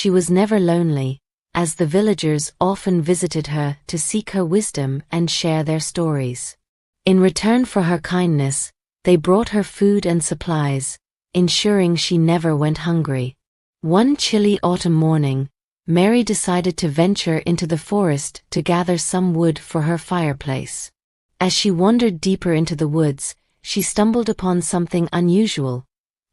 she was never lonely, as the villagers often visited her to seek her wisdom and share their stories. In return for her kindness, they brought her food and supplies, ensuring she never went hungry. One chilly autumn morning, Mary decided to venture into the forest to gather some wood for her fireplace. As she wandered deeper into the woods, she stumbled upon something unusual: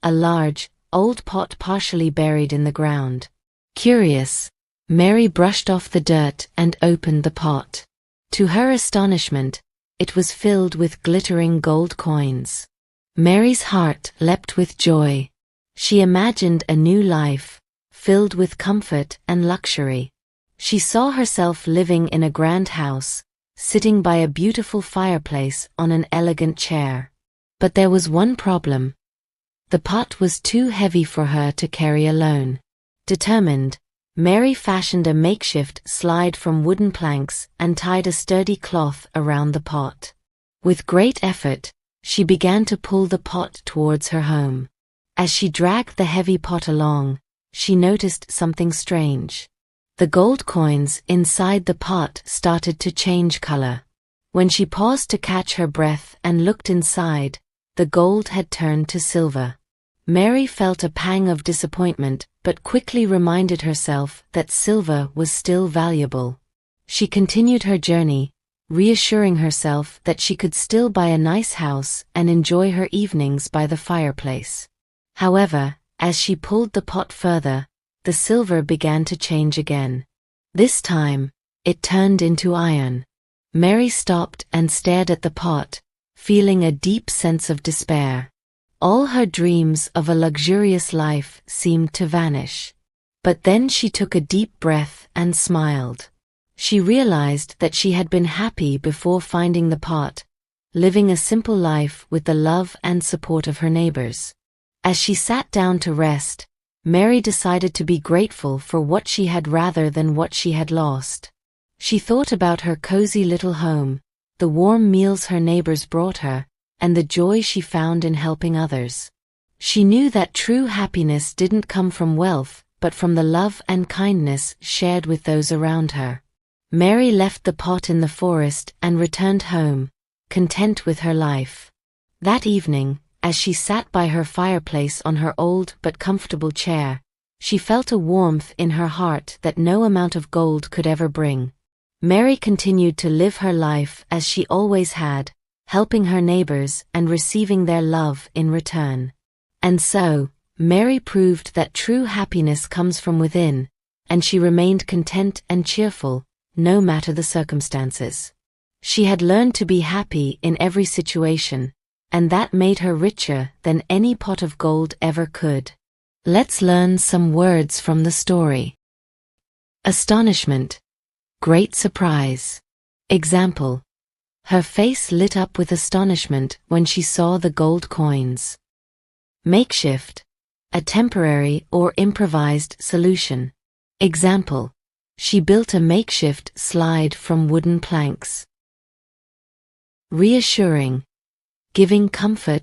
a large, old pot partially buried in the ground. Curious, Mary brushed off the dirt and opened the pot. To her astonishment, it was filled with glittering gold coins. Mary's heart leapt with joy. She imagined a new life, filled with comfort and luxury. She saw herself living in a grand house, sitting by a beautiful fireplace on an elegant chair. But there was one problem. The pot was too heavy for her to carry alone. Determined, Mary fashioned a makeshift slide from wooden planks and tied a sturdy cloth around the pot. With great effort, she began to pull the pot towards her home. As she dragged the heavy pot along, she noticed something strange. The gold coins inside the pot started to change color. When she paused to catch her breath and looked inside, the gold had turned to silver. Mary felt a pang of disappointment, but quickly reminded herself that silver was still valuable. She continued her journey, reassuring herself that she could still buy a nice house and enjoy her evenings by the fireplace. However, as she pulled the pot further, the silver began to change again. This time, it turned into iron. Mary stopped and stared at the pot, feeling a deep sense of despair. All her dreams of a luxurious life seemed to vanish. But then she took a deep breath and smiled. She realized that she had been happy before finding the pot, living a simple life with the love and support of her neighbors. As she sat down to rest, Mary decided to be grateful for what she had rather than what she had lost. She thought about her cozy little home, the warm meals her neighbors brought her, and the joy she found in helping others. She knew that true happiness didn't come from wealth, but from the love and kindness shared with those around her. Mary left the pot in the forest and returned home, content with her life. That evening, as she sat by her fireplace on her old but comfortable chair, she felt a warmth in her heart that no amount of gold could ever bring. Mary continued to live her life as she always had, helping her neighbors and receiving their love in return. And so, Mary proved that true happiness comes from within, and she remained content and cheerful, no matter the circumstances. She had learned to be happy in every situation, and that made her richer than any pot of gold ever could. Let's learn some words from the story. Astonishment. Great surprise. Example. Her face lit up with astonishment when she saw the gold coins. Makeshift. A temporary or improvised solution. Example. She built a makeshift slide from wooden planks. Reassuring. Giving comfort